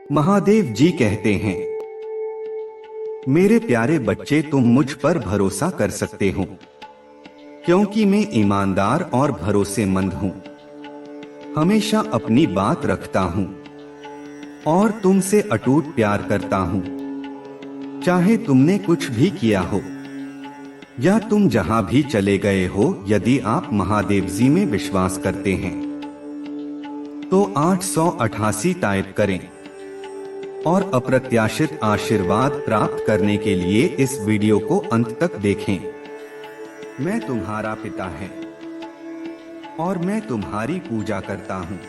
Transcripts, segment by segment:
महादेव जी कहते हैं, मेरे प्यारे बच्चे, तुम मुझ पर भरोसा कर सकते हो, क्योंकि मैं ईमानदार और भरोसेमंद हूँ। हमेशा अपनी बात रखता हूँ और तुमसे अटूट प्यार करता हूँ। चाहे तुमने कुछ भी किया हो या तुम जहाँ भी चले गए हो, यदि आप महादेव जी में विश्वास करते हैं तो 888 टाइप करें और अप्रत्याशित आशीर्वाद प्राप्त करने के लिए इस वीडियो को अंत तक देखें। मैं तुम्हारा पिता है और मैं तुम्हारी पूजा करता हूँ।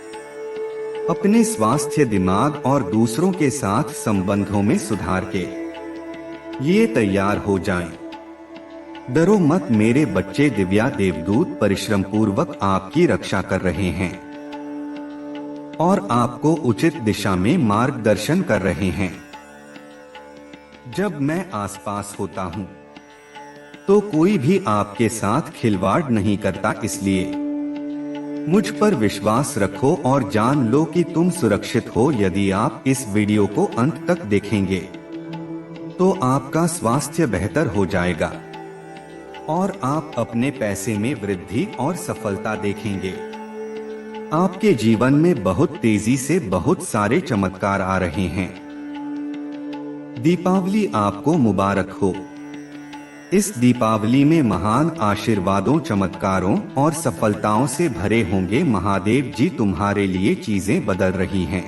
अपने स्वास्थ्य, दिमाग और दूसरों के साथ संबंधों में सुधार के लिए तैयार हो जाएं। डरो मत मेरे बच्चे, दिव्या देवदूत परिश्रम पूर्वक आपकी रक्षा कर रहे हैं और आपको उचित दिशा में मार्गदर्शन कर रहे हैं। जब मैं आसपास होता हूँ तो कोई भी आपके साथ खिलवाड़ नहीं करता, इसलिए मुझ पर विश्वास रखो और जान लो कि तुम सुरक्षित हो। यदि आप इस वीडियो को अंत तक देखेंगे तो आपका स्वास्थ्य बेहतर हो जाएगा और आप अपने पैसे में वृद्धि और सफलता देखेंगे। आपके जीवन में बहुत तेजी से बहुत सारे चमत्कार आ रहे हैं। दीपावली आपको मुबारक हो। इस दीपावली में महान आशीर्वादों, चमत्कारों और सफलताओं से भरे होंगे। महादेव जी तुम्हारे लिए चीजें बदल रही हैं।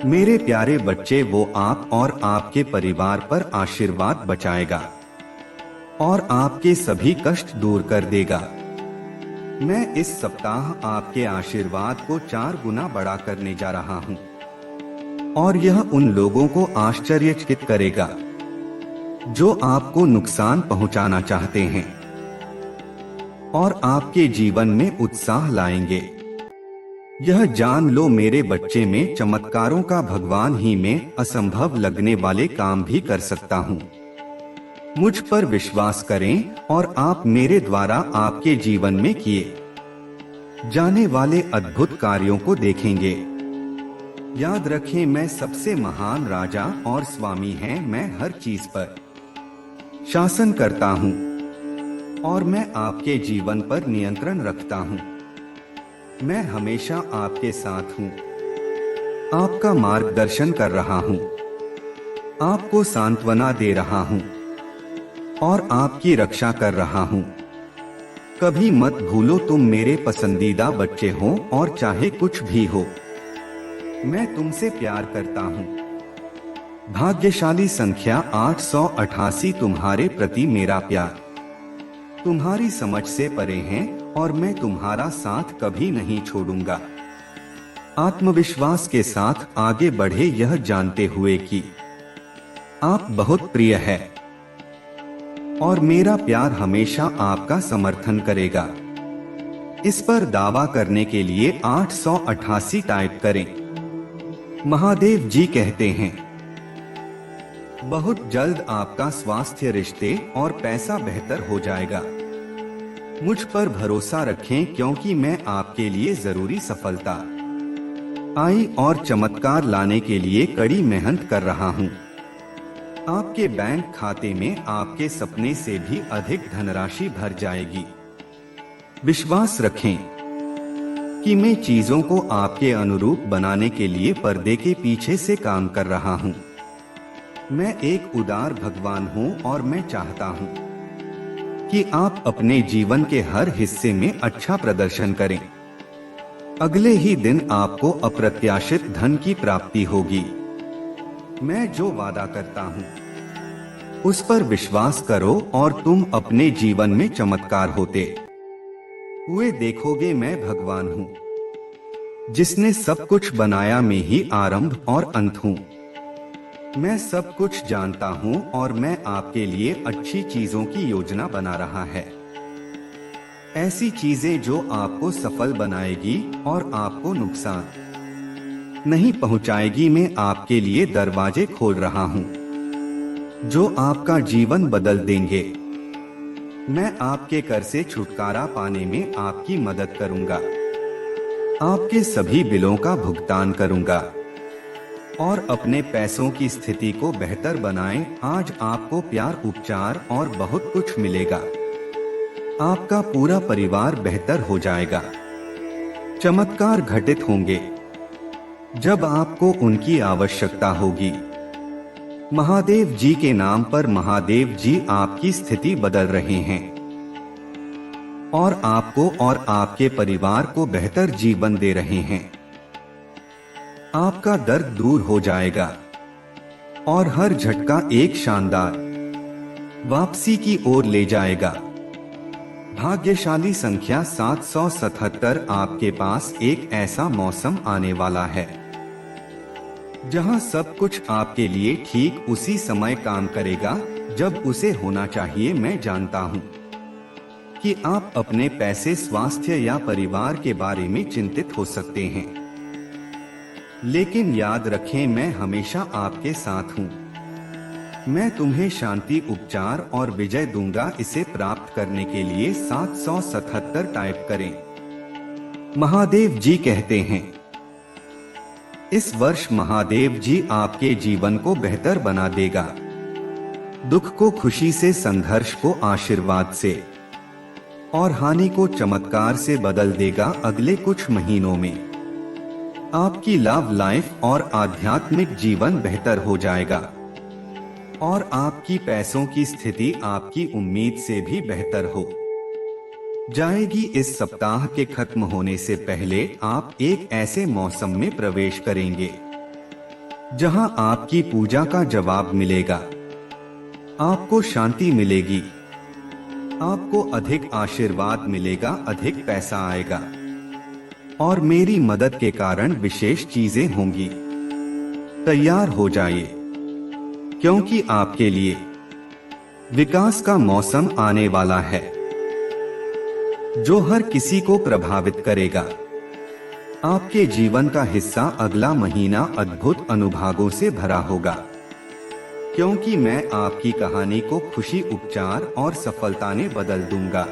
मेरे प्यारे बच्चे, वो आप और आपके परिवार पर आशीर्वाद बचाएगा और आपके सभी कष्ट दूर कर देगा। मैं इस सप्ताह आपके आशीर्वाद को 4 गुना बड़ा करने जा रहा हूँ और यह उन लोगों को आश्चर्यचकित करेगा जो आपको नुकसान पहुंचाना चाहते हैं और आपके जीवन में उत्साह लाएंगे। यह जान लो मेरे बच्चे, में चमत्कारों का भगवान ही में असंभव लगने वाले काम भी कर सकता हूँ। मुझ पर विश्वास करें और आप मेरे द्वारा आपके जीवन में किए जाने वाले अद्भुत कार्यों को देखेंगे। याद रखें, मैं सबसे महान राजा और स्वामी हैं। मैं हर चीज पर शासन करता हूँ और मैं आपके जीवन पर नियंत्रण रखता हूँ। मैं हमेशा आपके साथ हूँ, आपका मार्गदर्शन कर रहा हूँ, आपको सांत्वना दे रहा हूँ और आपकी रक्षा कर रहा हूँ। कभी मत भूलो, तुम मेरे पसंदीदा बच्चे हो और चाहे कुछ भी हो, मैं तुमसे प्यार करता हूँ। भाग्यशाली संख्या 888, तुम्हारे प्रति मेरा प्यार तुम्हारी समझ से परे है और मैं तुम्हारा साथ कभी नहीं छोड़ूंगा। आत्मविश्वास के साथ आगे बढ़े, यह जानते हुए कि आप बहुत प्रिय है और मेरा प्यार हमेशा आपका समर्थन करेगा। इस पर दावा करने के लिए 888 टाइप करें। महादेव जी कहते हैं, बहुत जल्द आपका स्वास्थ्य, रिश्ते और पैसा बेहतर हो जाएगा। मुझ पर भरोसा रखें, क्योंकि मैं आपके लिए जरूरी सफलता आई और चमत्कार लाने के लिए कड़ी मेहनत कर रहा हूँ। आपके बैंक खाते में आपके सपने से भी अधिक धनराशि भर जाएगी। विश्वास रखें कि मैं चीजों को आपके अनुरूप बनाने के लिए पर्दे के पीछे से काम कर रहा हूँ। मैं एक उदार भगवान हूँ और मैं चाहता हूँ कि आप अपने जीवन के हर हिस्से में अच्छा प्रदर्शन करें। अगले ही दिन आपको अप्रत्याशित धन की प्राप्ति होगी। मैं जो वादा करता हूँ उस पर विश्वास करो और तुम अपने जीवन में चमत्कार होते हुए देखोगे। मैं भगवान हूँ जिसने सब कुछ बनाया, मैं ही आरंभ और अंत हूँ। मैं सब कुछ जानता हूँ और मैं आपके लिए अच्छी चीजों की योजना बना रहा है। ऐसी चीजें जो आपको सफल बनाएगी और आपको नुकसान नहीं पहुंचाएगी। मैं आपके लिए दरवाजे खोल रहा हूँ जो आपका जीवन बदल देंगे। मैं आपके कर से छुटकारा पाने में आपकी मदद करूंगा। आपके सभी बिलों का भुगतान करूंगा और अपने पैसों की स्थिति को बेहतर बनाएं। आज आपको प्यार, उपचार और बहुत कुछ मिलेगा। आपका पूरा परिवार बेहतर हो जाएगा। चमत्कार घटित होंगे जब आपको उनकी आवश्यकता होगी। महादेव जी के नाम पर महादेव जी आपकी स्थिति बदल रहे हैं और आपको और आपके परिवार को बेहतर जीवन दे रहे हैं। आपका दर्द दूर हो जाएगा और हर झटका एक शानदार वापसी की ओर ले जाएगा। भाग्यशाली संख्या 777। आपके पास एक ऐसा मौसम आने वाला है जहां सब कुछ आपके लिए ठीक उसी समय काम करेगा जब उसे होना चाहिए। मैं जानता हूं कि आप अपने पैसे, स्वास्थ्य या परिवार के बारे में चिंतित हो सकते हैं, लेकिन याद रखें, मैं हमेशा आपके साथ हूं। मैं तुम्हें शांति, उपचार और विजय दूंगा। इसे प्राप्त करने के लिए 777 टाइप करें। महादेव जी कहते हैं, इस वर्ष महादेव जी आपके जीवन को बेहतर बना देगा। दुख को खुशी से, संघर्ष को आशीर्वाद से और हानि को चमत्कार से बदल देगा। अगले कुछ महीनों में आपकी लव लाइफ और आध्यात्मिक जीवन बेहतर हो जाएगा और आपकी पैसों की स्थिति आपकी उम्मीद से भी बेहतर हो जाएगी। इस सप्ताह के खत्म होने से पहले आप एक ऐसे मौसम में प्रवेश करेंगे जहां आपकी पूजा का जवाब मिलेगा। आपको शांति मिलेगी, आपको अधिक आशीर्वाद मिलेगा, अधिक पैसा आएगा और मेरी मदद के कारण विशेष चीजें होंगी। तैयार हो जाइए, क्योंकि आपके लिए विकास का मौसम आने वाला है जो हर किसी को प्रभावित करेगा। आपके जीवन का हिस्सा अगला महीना अद्भुत अनुभवों से भरा होगा, क्योंकि मैं आपकी कहानी को खुशी, उपचार और सफलता ने बदल दूंगा।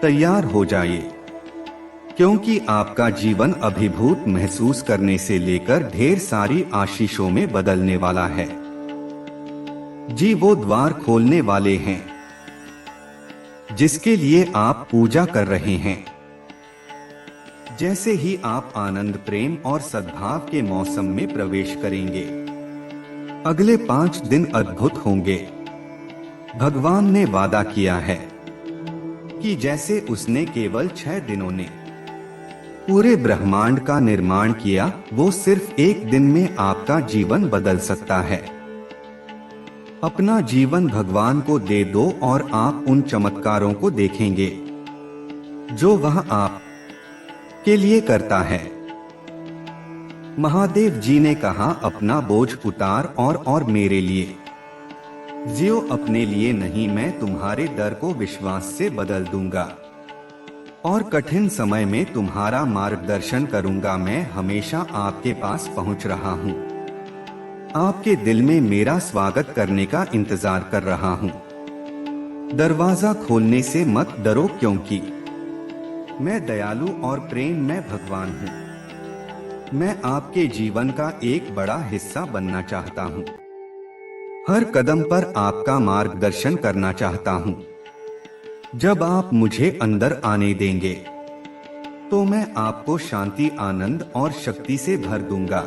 तैयार हो जाइए, क्योंकि आपका जीवन अभिभूत महसूस करने से लेकर ढेर सारी आशीषों में बदलने वाला है। जी, वो द्वार खोलने वाले हैं जिसके लिए आप पूजा कर रहे हैं। जैसे ही आप आनंद, प्रेम और सद्भाव के मौसम में प्रवेश करेंगे, अगले 5 दिन अद्भुत होंगे। भगवान ने वादा किया है कि जैसे उसने केवल 6 दिनों ने पूरे ब्रह्मांड का निर्माण किया, वो सिर्फ एक दिन में आपका जीवन बदल सकता है। अपना जीवन भगवान को दे दो और आप उन चमत्कारों को देखेंगे जो वह आप के लिए करता है। महादेव जी ने कहा, अपना बोझ उतार और मेरे लिए जियो। अपने लिए नहीं, मैं तुम्हारे डर को विश्वास से बदल दूंगा और कठिन समय में तुम्हारा मार्गदर्शन करूंगा। मैं हमेशा आपके पास पहुंच रहा हूं, आपके दिल में मेरा स्वागत करने का इंतजार कर रहा हूं। दरवाजा खोलने से मत डरो, क्योंकि मैं दयालु और प्रेम में भगवान हूं। मैं आपके जीवन का एक बड़ा हिस्सा बनना चाहता हूं, हर कदम पर आपका मार्गदर्शन करना चाहता हूं। जब आप मुझे अंदर आने देंगे तो मैं आपको शांति, आनंद और शक्ति से भर दूंगा।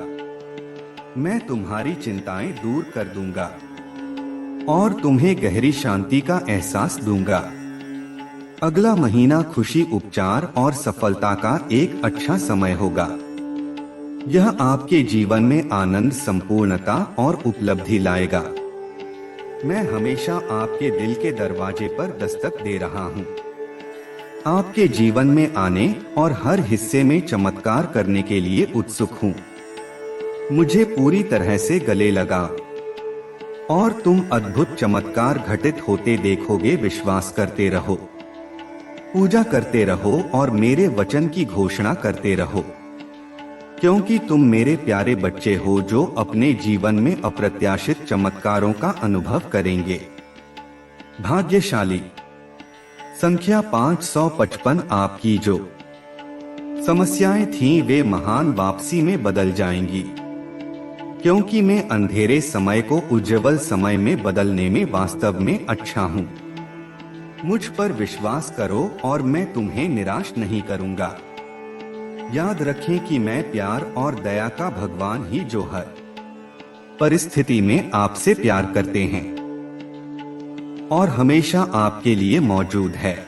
मैं तुम्हारी चिंताएं दूर कर दूंगा और तुम्हें गहरी शांति का एहसास दूंगा। अगला महीना खुशी, उपचार और सफलता का एक अच्छा समय होगा। यह आपके जीवन में आनंद, संपूर्णता और उपलब्धि लाएगा। मैं हमेशा आपके दिल के दरवाजे पर दस्तक दे रहा हूं, आपके जीवन में आने और हर हिस्से में चमत्कार करने के लिए उत्सुक हूं। मुझे पूरी तरह से गले लगा और तुम अद्भुत चमत्कार घटित होते देखोगे। विश्वास करते रहो, पूजा करते रहो और मेरे वचन की घोषणा करते रहो, क्योंकि तुम मेरे प्यारे बच्चे हो जो अपने जीवन में अप्रत्याशित चमत्कारों का अनुभव करेंगे। भाग्यशाली संख्या 555। आपकी जो समस्याएं थीं वे महान वापसी में बदल जाएंगी। क्योंकि मैं अंधेरे समय को उज्ज्वल समय में बदलने में वास्तव में अच्छा हूँ। मुझ पर विश्वास करो और मैं तुम्हें निराश नहीं करूँगा। याद रखें कि मैं प्यार और दया का भगवान ही जो हर परिस्थिति में आपसे प्यार करते हैं और हमेशा आपके लिए मौजूद है।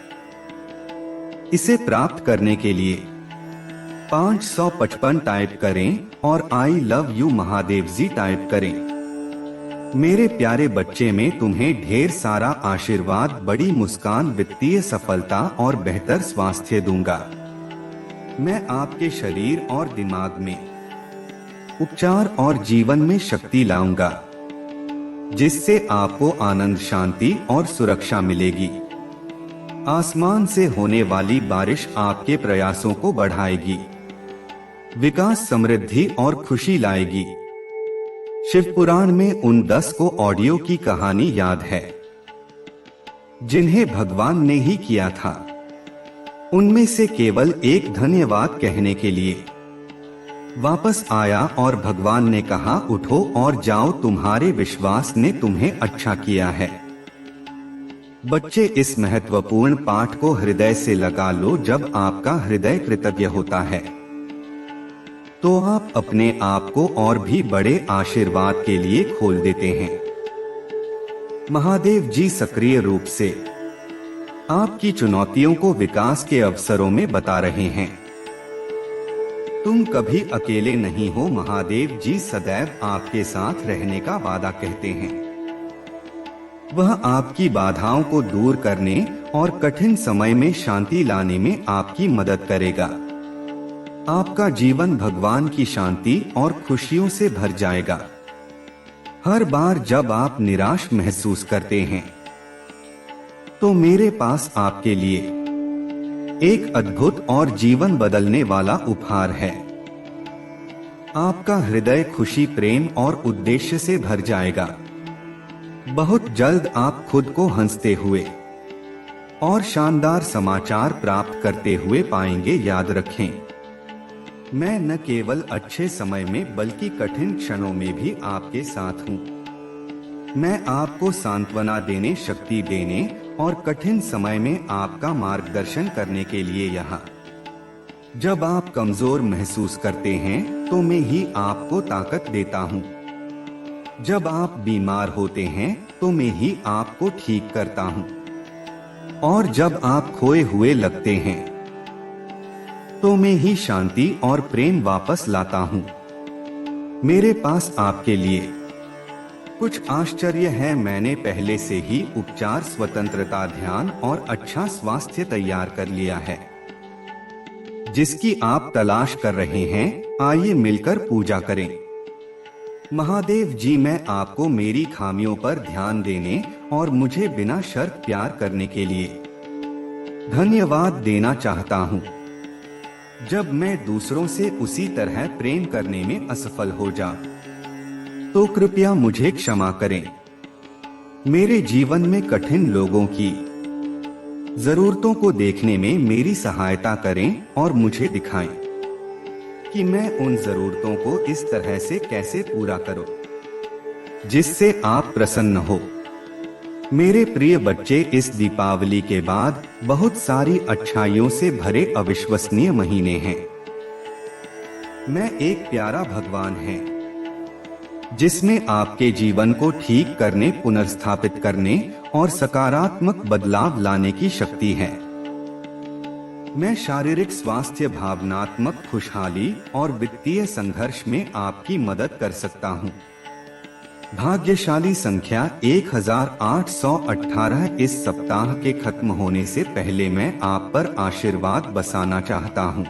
इसे प्राप्त करने के लिए 555 टाइप करें और I love you Mahadev ji type करें। मेरे प्यारे बच्चे, मैं तुम्हें ढेर सारा आशीर्वाद, बड़ी मुस्कान, वित्तीय सफलता और बेहतर स्वास्थ्य दूंगा। मैं आपके शरीर और दिमाग में उपचार और जीवन में शक्ति लाऊंगा, जिससे आपको आनंद, शांति और सुरक्षा मिलेगी। आसमान से होने वाली बारिश आपके प्रयासों को बढ़ाएगी, विकास, समृद्धि और खुशी लाएगी। शिव पुराण में उन 10 को ऑडियो की कहानी याद है जिन्हें भगवान ने ही किया था। उनमें से केवल एक धन्यवाद कहने के लिए वापस आया और भगवान ने कहा, उठो और जाओ, तुम्हारे विश्वास ने तुम्हें अच्छा किया है। बच्चे, इस महत्वपूर्ण पाठ को हृदय से लगा लो। जब आपका हृदय कृतज्ञ होता है तो आप अपने आप को और भी बड़े आशीर्वाद के लिए खोल देते हैं। महादेव जी सक्रिय रूप से आपकी चुनौतियों को विकास के अवसरों में बता रहे हैं। तुम कभी अकेले नहीं हो। महादेव जी सदैव आपके साथ रहने का वादा कहते हैं। वह आपकी बाधाओं को दूर करने और कठिन समय में शांति लाने में आपकी मदद करेगा। आपका जीवन भगवान की शांति और खुशियों से भर जाएगा। हर बार जब आप निराश महसूस करते हैं तो मेरे पास आपके लिए एक अद्भुत और जीवन बदलने वाला उपहार है। आपका हृदय खुशी, प्रेम और उद्देश्य से भर जाएगा। बहुत जल्द आप खुद को हंसते हुए और शानदार समाचार प्राप्त करते हुए पाएंगे। याद रखें, मैं न केवल अच्छे समय में बल्कि कठिन क्षणों में भी आपके साथ हूँ। मैं आपको सांत्वना देने, शक्ति देने और कठिन समय में आपका मार्गदर्शन करने के लिए यहाँ। जब आप कमजोर महसूस करते हैं तो मैं ही आपको ताकत देता हूँ। जब आप बीमार होते हैं तो मैं ही आपको ठीक करता हूँ। और जब आप खोए हुए लगते हैं तो मैं ही शांति और प्रेम वापस लाता हूँ। मेरे पास आपके लिए कुछ आश्चर्य है। मैंने पहले से ही उपचार, स्वतंत्रता, ध्यान और अच्छा स्वास्थ्य तैयार कर लिया है, जिसकी आप तलाश कर रहे हैं। आइए मिलकर पूजा करें। महादेव जी, मैं आपको मेरी खामियों पर ध्यान देने और मुझे बिना शर्त प्यार करने के लिए धन्यवाद देना चाहता हूँ। जब मैं दूसरों से उसी तरह प्रेम करने में असफल हो जाऊं तो कृपया मुझे क्षमा करें। मेरे जीवन में कठिन लोगों की जरूरतों को देखने में मेरी सहायता करें और मुझे दिखाएं कि मैं उन जरूरतों को इस तरह से कैसे पूरा करूं जिससे आप प्रसन्न हो। मेरे प्रिय बच्चे, इस दीपावली के बाद बहुत सारी अच्छाइयों से भरे अविश्वसनीय महीने हैं। मैं एक प्यारा भगवान है जिसमें आपके जीवन को ठीक करने, पुनर्स्थापित करने और सकारात्मक बदलाव लाने की शक्ति है। मैं शारीरिक स्वास्थ्य, भावनात्मक खुशहाली और वित्तीय संघर्ष में आपकी मदद कर सकता हूँ। भाग्यशाली संख्या 1818। इस सप्ताह के खत्म होने से पहले मैं आप पर आशीर्वाद बसाना चाहता हूँ।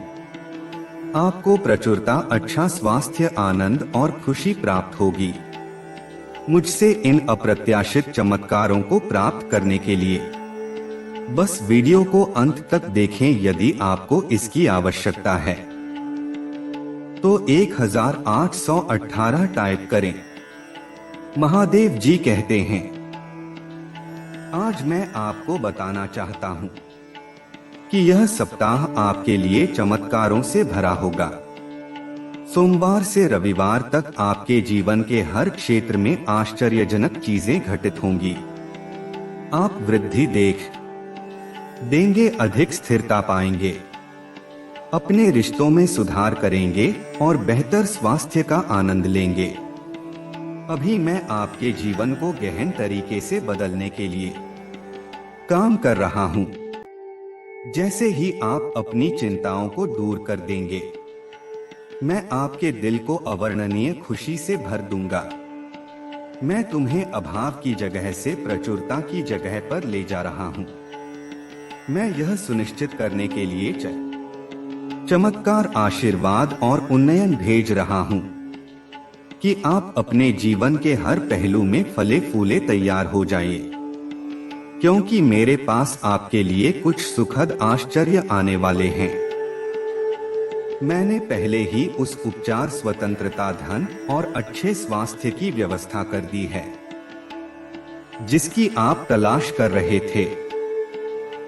आपको प्रचुरता, अच्छा स्वास्थ्य, आनंद और खुशी प्राप्त होगी। मुझसे इन अप्रत्याशित चमत्कारों को प्राप्त करने के लिए बस वीडियो को अंत तक देखें। यदि आपको इसकी आवश्यकता है तो 1818 टाइप करें। महादेव जी कहते हैं, आज मैं आपको बताना चाहता हूं कि यह सप्ताह आपके लिए चमत्कारों से भरा होगा। सोमवार से रविवार तक आपके जीवन के हर क्षेत्र में आश्चर्यजनक चीजें घटित होंगी। आप वृद्धि देंगे, अधिक स्थिरता पाएंगे, अपने रिश्तों में सुधार करेंगे और बेहतर स्वास्थ्य का आनंद लेंगे। अभी मैं आपके जीवन को गहन तरीके से बदलने के लिए काम कर रहा हूं। जैसे ही आप अपनी चिंताओं को दूर कर देंगे, मैं आपके दिल को अवर्णनीय खुशी से भर दूंगा। मैं तुम्हें अभाव की जगह से प्रचुरता की जगह पर ले जा रहा हूं। मैं यह सुनिश्चित करने के लिए चमत्कार, आशीर्वाद और उन्नयन भेज रहा हूं कि आप अपने जीवन के हर पहलू में फले फूले तैयार हो जाइए, क्योंकि मेरे पास आपके लिए कुछ सुखद आश्चर्य आने वाले हैं। मैंने पहले ही उस उपचार, स्वतंत्रता, धन और अच्छे स्वास्थ्य की व्यवस्था कर दी है जिसकी आप तलाश कर रहे थे।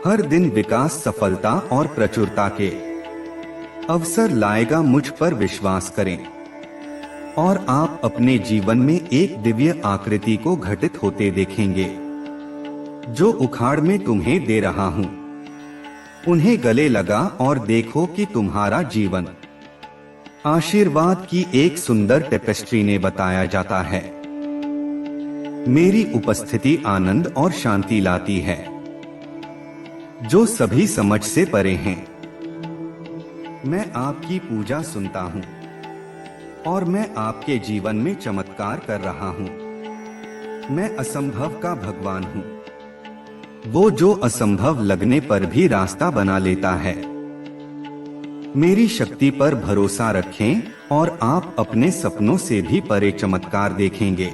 हर दिन विकास, सफलता और प्रचुरता के अवसर लाएगा। मुझ पर विश्वास करें और आप अपने जीवन में एक दिव्य आकृति को घटित होते देखेंगे। जो उखाड़ में तुम्हें दे रहा हूं, उन्हें गले लगा और देखो कि तुम्हारा जीवन आशीर्वाद की एक सुंदर टेपेस्ट्री ने बताया जाता है। मेरी उपस्थिति आनंद और शांति लाती है, जो सभी समझ से परे हैं। मैं आपकी पूजा सुनता हूं और मैं आपके जीवन में चमत्कार कर रहा हूं। मैं असंभव का भगवान हूं, वो जो असंभव लगने पर भी रास्ता बना लेता है। मेरी शक्ति पर भरोसा रखें और आप अपने सपनों से भी परे चमत्कार देखेंगे।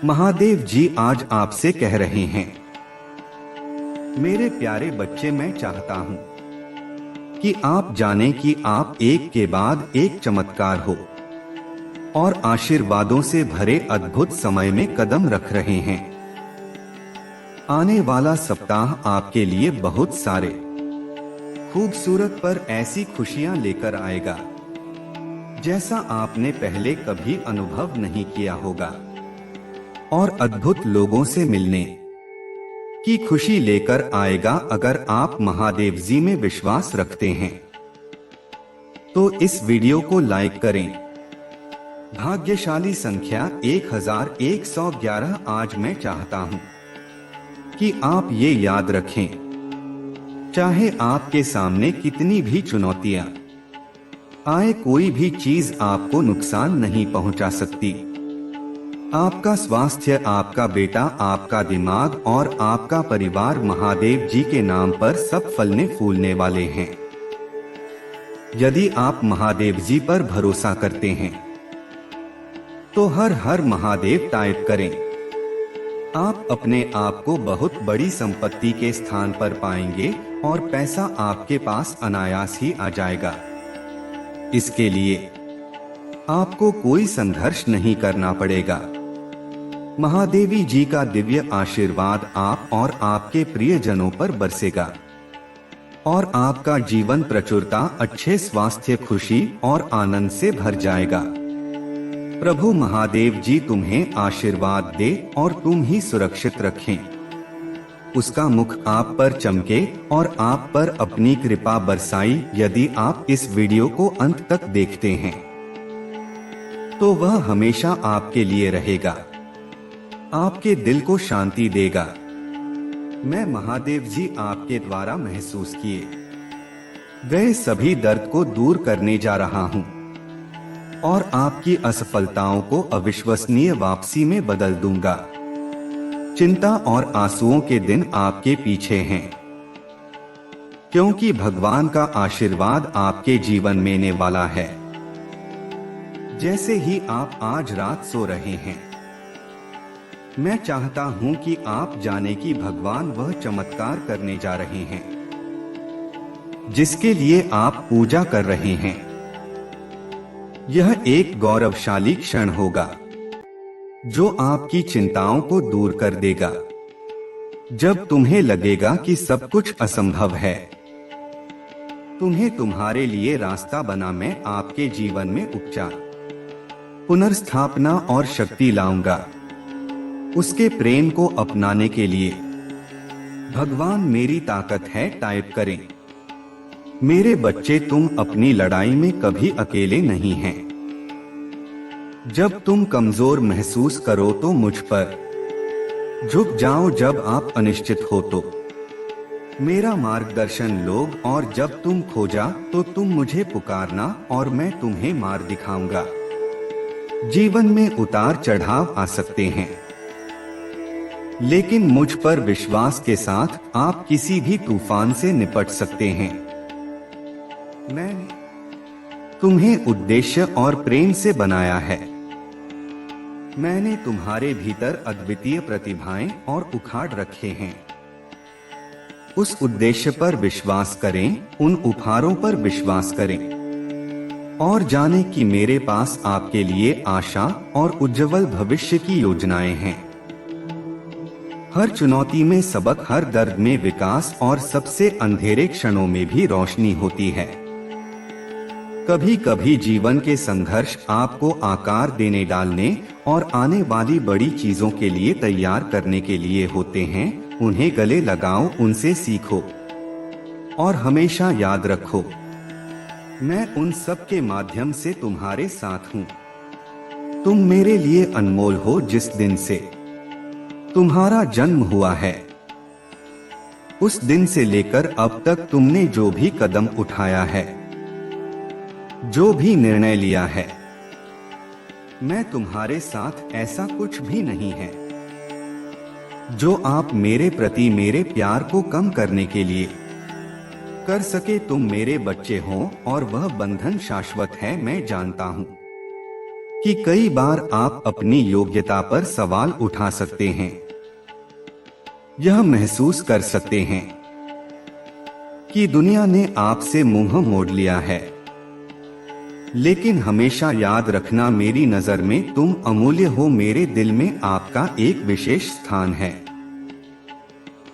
महादेव जी आज आपसे कह रहे हैं, मेरे प्यारे बच्चे, मैं चाहता हूं कि आप जानें कि आप एक के बाद एक चमत्कार हो और आशीर्वादों से भरे अद्भुत समय में कदम रख रहे हैं। आने वाला सप्ताह आपके लिए बहुत सारे खूबसूरत पर ऐसी खुशियां लेकर आएगा जैसा आपने पहले कभी अनुभव नहीं किया होगा, और अद्भुत लोगों से मिलने की खुशी लेकर आएगा। अगर आप महादेव जी में विश्वास रखते हैं तो इस वीडियो को लाइक करें। भाग्यशाली संख्या 1111। आज मैं चाहता हूं कि आप ये याद रखें, चाहे आपके सामने कितनी भी चुनौतियां आए, कोई भी चीज आपको नुकसान नहीं पहुंचा सकती। आपका स्वास्थ्य, आपका बेटा, आपका दिमाग और आपका परिवार महादेव जी के नाम पर सब फलने फूलने वाले हैं। यदि आप महादेव जी पर भरोसा करते हैं तो हर हर महादेव टाइप करें। आप अपने आप को बहुत बड़ी संपत्ति के स्थान पर पाएंगे और पैसा आपके पास अनायास ही आ जाएगा। इसके लिए आपको कोई संघर्ष नहीं करना पड़ेगा। महादेवी जी का दिव्य आशीर्वाद आप और आपके प्रियजनों पर बरसेगा और आपका जीवन प्रचुरता, अच्छे स्वास्थ्य, खुशी और आनंद से भर जाएगा। प्रभु महादेव जी तुम्हें आशीर्वाद दे और तुम ही सुरक्षित रखें। उसका मुख आप पर चमके और आप पर अपनी कृपा बरसाई। यदि आप इस वीडियो को अंत तक देखते हैं तो वह हमेशा आपके लिए रहेगा, आपके दिल को शांति देगा। मैं महादेव जी आपके द्वारा महसूस किए गए सभी दर्द को दूर करने जा रहा हूं और आपकी असफलताओं को अविश्वसनीय वापसी में बदल दूंगा। चिंता और आंसुओं के दिन आपके पीछे हैं, क्योंकि भगवान का आशीर्वाद आपके जीवन में आने वाला है। जैसे ही आप आज रात सो रहे हैं, मैं चाहता हूं कि आप जाने कि भगवान वह चमत्कार करने जा रहे हैं जिसके लिए आप पूजा कर रहे हैं। यह एक गौरवशाली क्षण होगा जो आपकी चिंताओं को दूर कर देगा। जब तुम्हें लगेगा कि सब कुछ असंभव है, तुम्हें तुम्हारे लिए रास्ता बना, मैं आपके जीवन में उपचार, पुनर्स्थापना और शक्ति लाऊंगा। उसके प्रेम को अपनाने के लिए भगवान मेरी ताकत है टाइप करें। मेरे बच्चे, तुम अपनी लड़ाई में कभी अकेले नहीं हैं। जब तुम कमजोर महसूस करो तो मुझ पर झुक जाओ, जब आप अनिश्चित हो तो मेरा मार्गदर्शन लो, और जब तुम खोजा तो तुम मुझे पुकारना और मैं तुम्हें मार्ग दिखाऊंगा। जीवन में उतार चढ़ाव आ सकते हैं, लेकिन मुझ पर विश्वास के साथ आप किसी भी तूफान से निपट सकते हैं। मैंने तुम्हें उद्देश्य और प्रेम से बनाया है। मैंने तुम्हारे भीतर अद्वितीय प्रतिभाएं और उखाड़ रखे हैं। उस उद्देश्य पर विश्वास करें, उन उपहारों पर विश्वास करें और जाने कि मेरे पास आपके लिए आशा और उज्जवल भविष्य की योजनाएं हैं। हर चुनौती में सबक, हर दर्द में विकास और सबसे अंधेरे क्षणों में भी रोशनी होती है। कभी कभी जीवन के संघर्ष आपको आकार देने, डालने और आने वाली बड़ी चीजों के लिए तैयार करने के लिए होते हैं। उन्हें गले लगाओ, उनसे सीखो और हमेशा याद रखो, मैं उन सब के माध्यम से तुम्हारे साथ हूँ। तुम मेरे लिए अनमोल हो। जिस दिन से तुम्हारा जन्म हुआ है, उस दिन से लेकर अब तक तुमने जो भी कदम उठाया है, जो भी निर्णय लिया है, मैं तुम्हारे साथ ऐसा कुछ भी नहीं है जो आप मेरे प्रति मेरे प्यार को कम करने के लिए कर सके। तुम मेरे बच्चे हो और वह बंधन शाश्वत है। मैं जानता हूं कि कई बार आप अपनी योग्यता पर सवाल उठा सकते हैं, यह महसूस कर सकते हैं कि दुनिया ने आपसे मुंह मोड़ लिया है, लेकिन हमेशा याद रखना, मेरी नजर में तुम अमूल्य हो। मेरे दिल में आपका एक विशेष स्थान है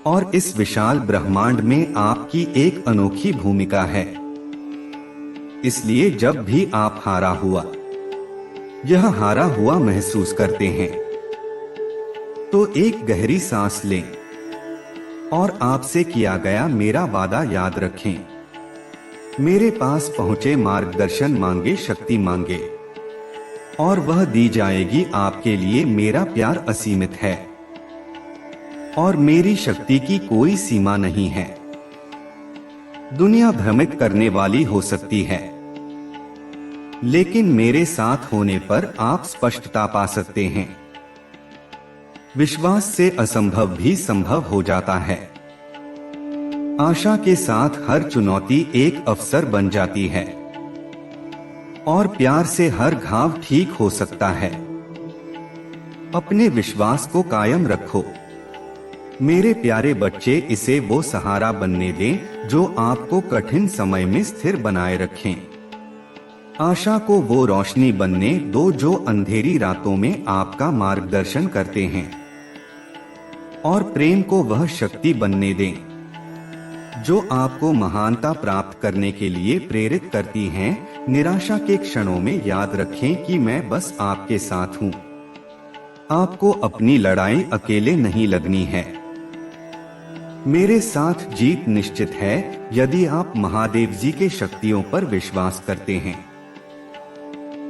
और इस विशाल ब्रह्मांड में आपकी एक अनोखी भूमिका है। इसलिए जब भी आप हारा हुआ महसूस करते हैं, तो एक गहरी सांस लें और आपसे किया गया मेरा वादा याद रखें। मेरे पास पहुंचे, मार्गदर्शन मांगे, शक्ति मांगे और वह दी जाएगी। आपके लिए मेरा प्यार असीमित है और मेरी शक्ति की कोई सीमा नहीं है। दुनिया भ्रमित करने वाली हो सकती है, लेकिन मेरे साथ होने पर आप स्पष्टता पा सकते हैं। विश्वास से असंभव भी संभव हो जाता है। आशा के साथ हर चुनौती एक अवसर बन जाती है और प्यार से हर घाव ठीक हो सकता है। अपने विश्वास को कायम रखो मेरे प्यारे बच्चे। इसे वो सहारा बनने दें जो आपको कठिन समय में स्थिर बनाए रखें। आशा को वो रोशनी बनने दो जो अंधेरी रातों में आपका मार्गदर्शन करते हैं, और प्रेम को वह शक्ति बनने दें जो आपको महानता प्राप्त करने के लिए प्रेरित करती हैं। निराशा के क्षणों में याद रखें कि मैं बस आपके साथ हूँ। आपको अपनी लड़ाई अकेले नहीं लड़नी है, मेरे साथ जीत निश्चित है। यदि आप महादेव जी के शक्तियों पर विश्वास करते हैं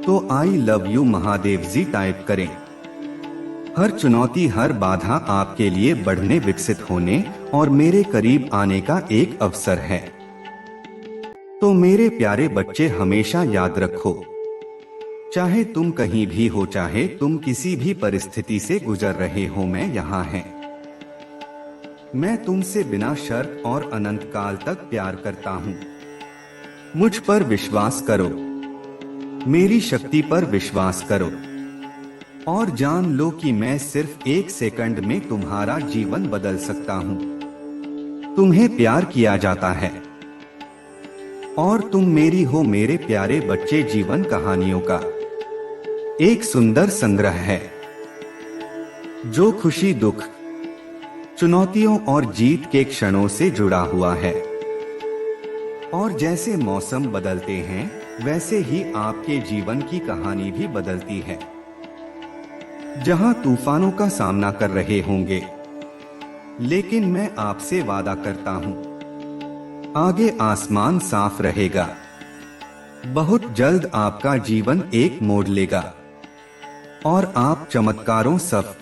तो I love you Mahadev ji type करें। हर चुनौती, हर बाधा आपके लिए बढ़ने, विकसित होने और मेरे करीब आने का एक अवसर है। तो मेरे प्यारे बच्चे, हमेशा याद रखो, चाहे तुम कहीं भी हो, चाहे तुम किसी भी परिस्थिति से गुजर रहे हो, मैं यहाँ है। मैं तुमसे बिना शर्त और अनंत काल तक प्यार करता हूँ। मुझ पर विश्वास करो, मेरी शक्ति पर विश्वास करो और जान लो कि मैं सिर्फ एक सेकंड में तुम्हारा जीवन बदल सकता हूँ। तुम्हें प्यार किया जाता है और तुम मेरी हो। मेरे प्यारे बच्चे, जीवन कहानियों का एक सुंदर संग्रह है जो खुशी, दुख, चुनौतियों और जीत के क्षणों से जुड़ा हुआ है। और जैसे मौसम बदलते हैं वैसे ही आपके जीवन की कहानी भी बदलती है। जहां तूफानों का सामना कर रहे होंगे, लेकिन मैं आपसे वादा करता हूं, आगे आसमान साफ रहेगा। बहुत जल्द आपका जीवन एक मोड़ लेगा और आप चमत्कारों सब